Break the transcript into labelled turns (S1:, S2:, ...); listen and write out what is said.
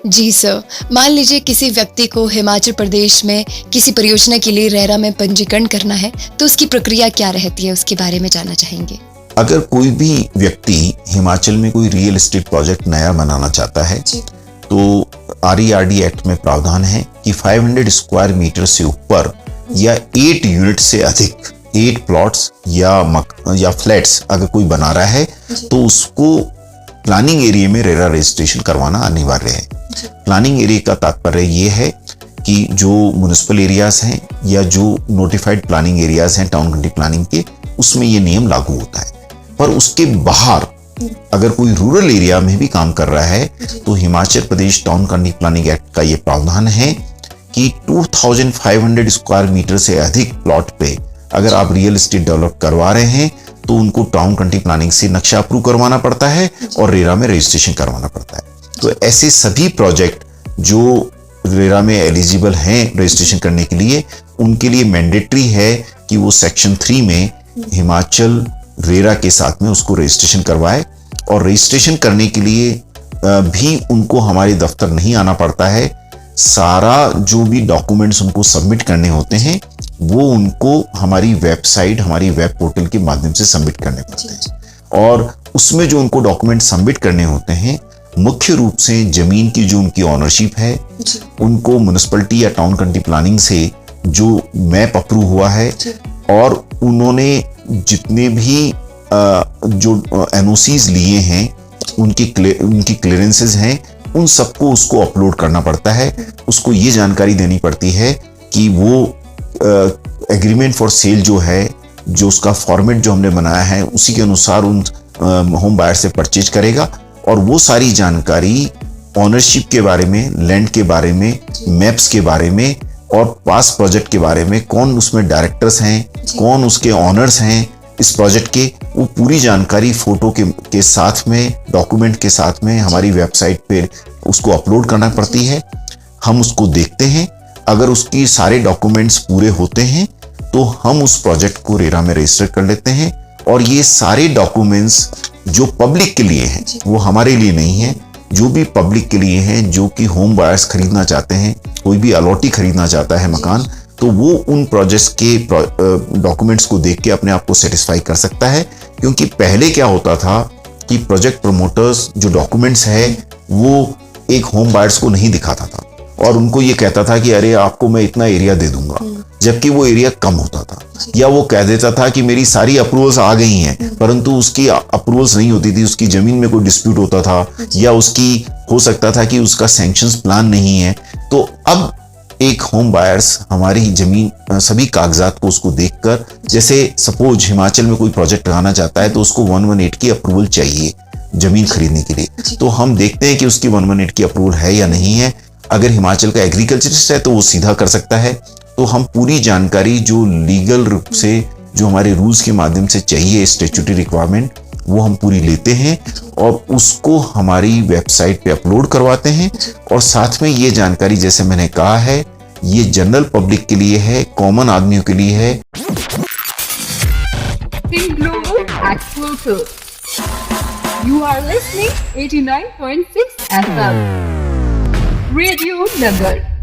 S1: जी sir, मान लीजिए किसी व्यक्ति को हिमाचल प्रदेश में किसी परियोजना के लिए रेरा में पंजीकरण करना है, तो उसकी प्रक्रिया क्या रहती है, उसके बारे में जानना चाहेंगे।
S2: अगर कोई भी व्यक्ति हिमाचल में कोई रियल एस्टेट प्रोजेक्ट नया बनाना चाहता है तो RERD एक्ट में प्रावधान है कि 500 स्क्वायर मीटर से ऊपर या 8 यूनिट से अधिक 8 प्लॉट्स या फ्लैट्स अगर कोई बना रहा है तो उसको प्लानिंग एरिया में रेरा रजिस्ट्रेशन करवाना अनिवार्य है। प्लानिंग एरिया का तात्पर्य ये है कि जो म्युनिसिपल एरियाज हैं या जो नोटिफाइड प्लानिंग एरियाज हैं टाउन कंट्री प्लानिंग के, उसमें ये नियम लागू होता है। पर उसके बाहर अगर कोई रूरल एरिया में भी काम कर रहा है तो Himachal Pradesh town country planning act का ये प्रावधान है कि 2500 स्क्वायर मीटर से अधिक प्लॉट पे अगर आप रियल एस्टेट डेवलप करवा रहे हैं तो उनको टाउन कंट्री प्लानिंग से नक्शा अप्रूव करवाना पड़ता है और रेरा में रजिस्ट्रेशन करवाना पड़ता है। तो ऐसे सभी प्रोजेक्ट जो रेरा में एलिजिबल हैं रजिस्ट्रेशन करने के लिए, उनके लिए मैंडेटरी है कि वो सेक्शन 3 में हिमाचल रेरा के साथ में उसको रजिस्ट्रेशन करवाए। और रजिस्ट्रेशन करने के लिए भी उनको हमारे दफ्तर नहीं आना पड़ता है। सारा जो भी डॉक्यूमेंट्स उनको सबमिट करने होते हैं वो उनको हमारी वेबसाइट, हमारी वेब पोर्टल के माध्यम से सबमिट करने पड़ते हैं। और उसमें जो उनको डॉक्यूमेंट सबमिट करने होते हैं, मुख्य रूप से जमीन की जो उनकी ऑनरशिप है, उनको म्युनिसिपैलिटी या टाउन कंट्री प्लानिंग से जो मैप अप्रूव हुआ है और उन्होंने जितने भी जो NOCs लिए हैं, उनकी क्लियरेंसेस हैं, उन सबको उसको अपलोड करना पड़ता है। उसको ये जानकारी देनी पड़ती है कि वो एग्रीमेंट फॉर सेल जो है, जो उसका फॉर्मेट जो हमने बनाया है, उसी के अनुसार उन होम बायर से परचेज करेगा। और वो सारी जानकारी ऑनरशिप के बारे में, लैंड के बारे में, मैप्स के बारे में और पास प्रोजेक्ट के बारे में, कौन उसमें डायरेक्टर्स हैं, कौन उसके ऑनर्स हैं इस प्रोजेक्ट के, वो पूरी जानकारी फोटो के साथ में, डॉक्यूमेंट के साथ में हमारी वेबसाइट पे उसको अपलोड करना पड़ती है। हम उसको देखते हैं, अगर उसकी सारे डॉक्यूमेंट्स पूरे होते हैं तो हम उस प्रोजेक्ट को रेरा में रजिस्टर कर लेते हैं। और ये सारे डॉक्यूमेंट्स जो पब्लिक के लिए हैं, वो हमारे लिए नहीं है, जो भी पब्लिक के लिए हैं, जो कि होम बायर्स खरीदना चाहते हैं, कोई भी अलॉटी खरीदना चाहता है मकान, तो वो उन प्रोजेक्ट्स के डॉक्यूमेंट्स को देख के अपने आप को सेटिस्फाई कर सकता है। क्योंकि पहले क्या होता था कि प्रोजेक्ट प्रमोटर्स जो डॉक्यूमेंट्स है वो एक होम बायर्स को नहीं दिखाता था और उनको ये कहता था कि अरे आपको मैं इतना एरिया दे दूंगा, जबकि वो एरिया कम होता था। या वो कह देता था कि मेरी सारी अप्रूवल्स आ गई हैं, परंतु उसकी अप्रूवल्स नहीं होती थी, उसकी जमीन में कोई डिस्प्यूट होता था या उसकी हो सकता था कि उसका सैंक्शंस प्लान नहीं है। तो अब एक होम बायर्स हमारी जमीन सभी कागजात को उसको देखकर, जैसे सपोज हिमाचल में कोई प्रोजेक्ट लगाना चाहता है तो उसको 118 की अप्रूवल चाहिए जमीन खरीदने के लिए, तो हम देखते हैं कि उसकी 118 की अप्रूवल है या नहीं है। अगर हिमाचल का एग्रीकल्चरिस्ट है तो वो सीधा कर सकता है। तो हम पूरी जानकारी जो लीगल रूप से, जो हमारे रूल्स के माध्यम से चाहिए, स्टैट्यूटरी रिक्वायरमेंट, वो हम पूरी लेते हैं और उसको हमारी वेबसाइट पे अपलोड करवाते हैं। और साथ में ये जानकारी, जैसे मैंने कहा है, ये जनरल पब्लिक के लिए है, कॉमन आदमियों के लिए है।
S3: You are listening 89.6 FM. Radio Nagar.